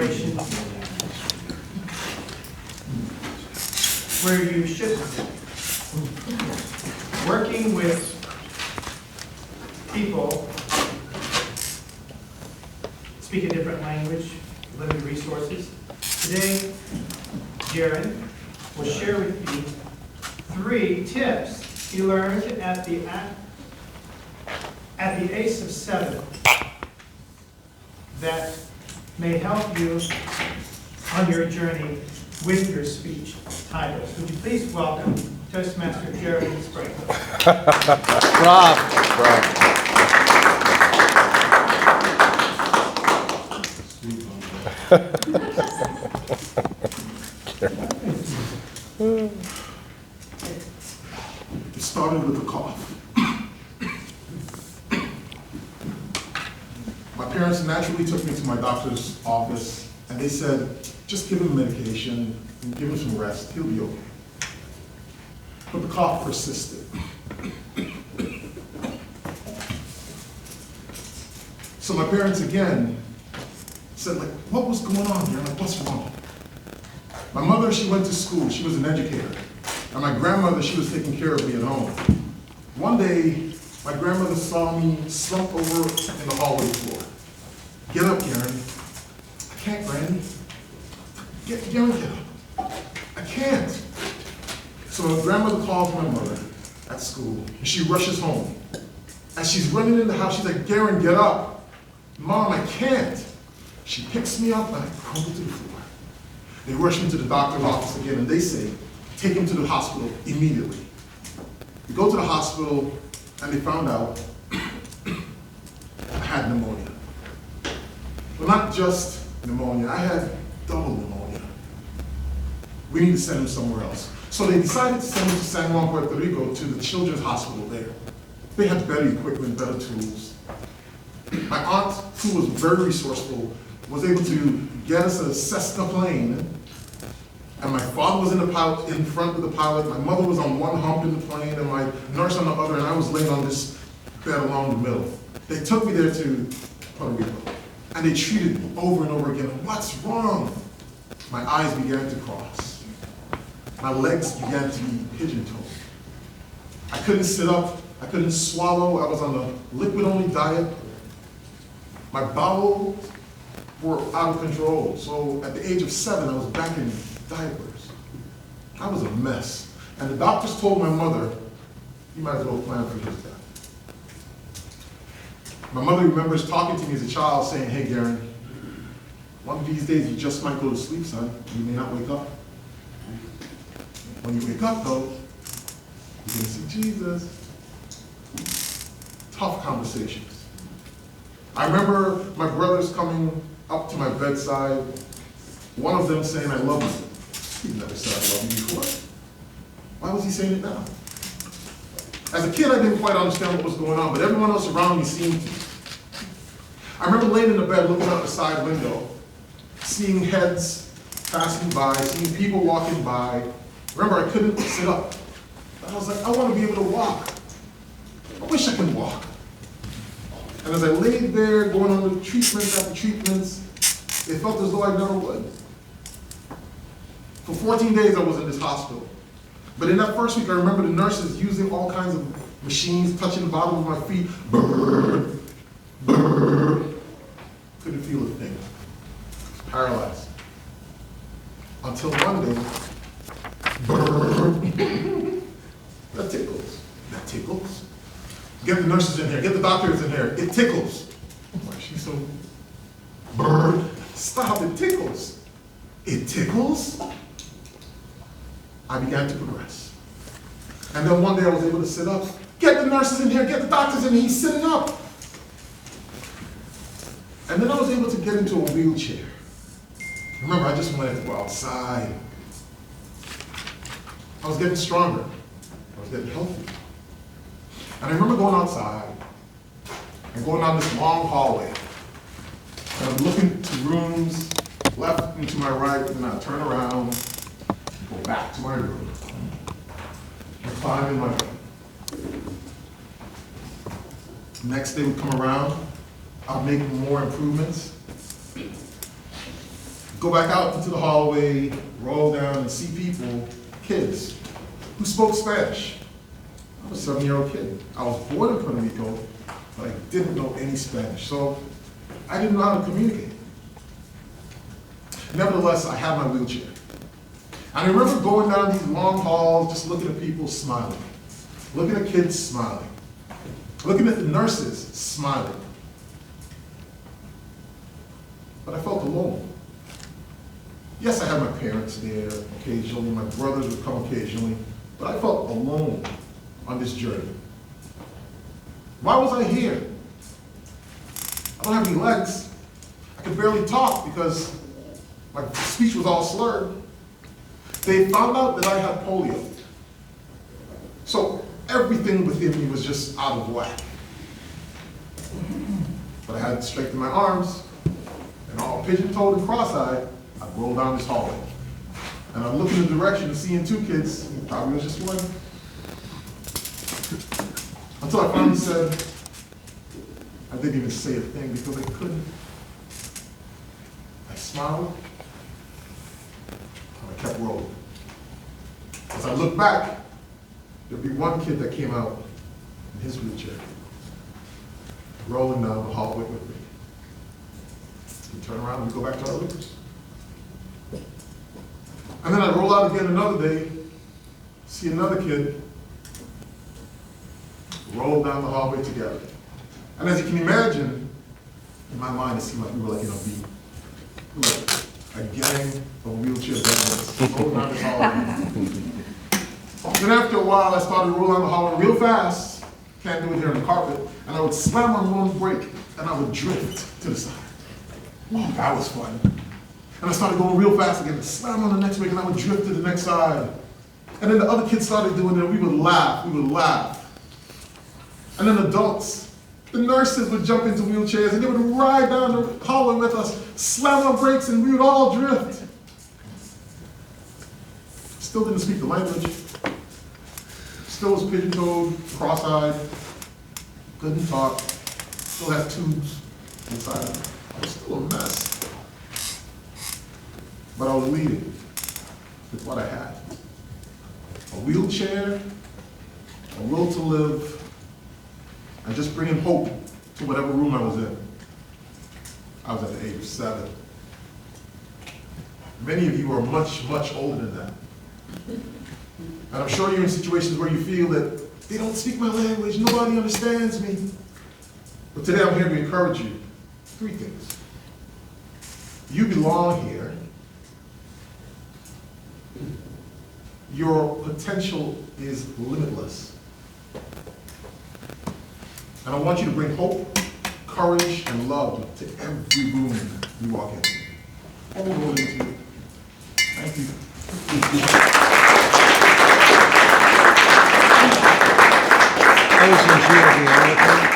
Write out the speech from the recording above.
situation where you shouldn't be. Working with people speak a different language, limited resources. Today, Gerran will share with you 3 tips he learned at the age of 7 that may help you on your journey with your speech titles. Would you please welcome Toastmaster Gerran Sprague. Rob. It started with a cough. My parents naturally took me to my doctor's office, and they said, just give him medication and give him some rest, he'll be okay. But the cough persisted. So my parents again said, like, what was going on here? I'm like, what's wrong? My mother, she went to school, she was an educator. And my grandmother, she was taking care of me at home. One day, my grandmother saw me slumped over in the hallway floor. Get up, Gerran. I can't, Granny. Gerran, get up. I can't. So my grandmother calls my mother at school, and she rushes home. As she's running in the house, she's like, Gerran, get up. Mom, I can't. She picks me up, and I crumble to the floor. They rush me to the doctor's office again, and they say, take him to the hospital immediately. We go to the hospital, and they found out I had pneumonia. Well, not just pneumonia, I had double pneumonia. We need to send him somewhere else. So they decided to send him to San Juan, Puerto Rico, to the children's hospital there. They had better equipment, better tools. My aunt, who was very resourceful, was able to get us a Cessna plane. And my father was in front of the pilot, my mother was on one hump in the plane, and my nurse on the other, and I was laying on this bed along the middle. They took me there to Puerto Rico, and they treated me over and over again. What's wrong? My eyes began to cross. My legs began to be pigeon-toed. I couldn't sit up, I couldn't swallow, I was on a liquid-only diet. My bowels were out of control, so at the age of 7, I was back in diapers. I was a mess. And the doctors told my mother, you might as well plan for his death. My mother remembers talking to me as a child saying, hey, Gerran, one of these days you just might go to sleep, son. You may not wake up. When you wake up, though, you're going to see Jesus. Tough conversations. I remember my brothers coming up to my bedside, one of them saying, I love you. He never said I love you before. Why was he saying it now? As a kid, I didn't quite understand what was going on, but everyone else around me seemed to. I remember laying in the bed, looking out the side window, seeing heads passing by, seeing people walking by. Remember, I couldn't sit up. I was like, I want to be able to walk. I wish I could walk. And as I laid there, going on the treatments after treatments, it felt as though I never would. For 14 days, I was in this hospital. But in that first week, I remember the nurses using all kinds of machines, touching the bottom of my feet. Brrr, brrr. Couldn't feel a thing. Paralyzed. Until one day, brrr. That tickles. That tickles. Get the nurses in here. Get the doctors in here. It tickles. Why is she so... Brrr. Stop, it tickles. It tickles? I began to progress. And then one day I was able to sit up. Get the nurses in here, get the doctors in here, he's sitting up. And then I was able to get into a wheelchair. Remember, I just wanted to go outside. I was getting stronger. I was getting healthy. And I remember going outside and going down this long hallway. And I'm looking to rooms left and to my right, and then I turn around, go back to my room, and climb in my room. Next day would come around, I'd make more improvements. go back out into the hallway, roll down and see people, kids, who spoke Spanish. I was a 7-year-old kid. I was born in Puerto Rico, but I didn't know any Spanish, so I didn't know how to communicate. Nevertheless, I had my wheelchair. And I remember going down these long halls, just looking at people smiling, looking at kids smiling, looking at the nurses smiling. But I felt alone. Yes, I had my parents there occasionally, my brothers would come occasionally, but I felt alone on this journey. Why was I here? I don't have any legs. I could barely talk because my speech was all slurred. They found out that I had polio. So everything within me was just out of whack. But I had strength in my arms, and all pigeon-toed and cross-eyed, I rolled down this hallway. And I'm looking in the direction, seeing 2 kids, probably was just one. Until I finally said, I didn't even say a thing because I couldn't. I smiled, and I kept rolling. As I looked back, there'd be one kid that came out in his wheelchair, rolling down the hallway with me. We turn around and we go back to our rooms. And then I roll out again another day, see another kid, roll down the hallway together. And as you can imagine, in my mind it seemed like we were like in a beat. We were like a gang of wheelchair bandits rolling down this hallway. Then after a while I started rolling down the hallway real fast, can't do it here on the carpet, and I would slam on one brake and I would drift to the side. Oh, that was fun. And I started going real fast again, slam on the next brake and I would drift to the next side. And then the other kids started doing it and we would laugh. And then adults, the nurses would jump into wheelchairs and they would ride down the hallway with us, slam on brakes, and we would all drift. Still didn't speak the language. Still was pigeon-toed, cross-eyed, couldn't talk, still had tubes inside. I was still a mess. But I was leading with what I had. A wheelchair, a will to live, and just bringing hope to whatever room I was in. I was at the age of 7. Many of you are much, much older than that. And I'm sure you're in situations where you feel that they don't speak my language, nobody understands me. But today I'm here to encourage you. 3 things. You belong here. Your potential is limitless. And I want you to bring hope, courage, and love to every room you walk in. All the way to you. Thank you. Those in here, the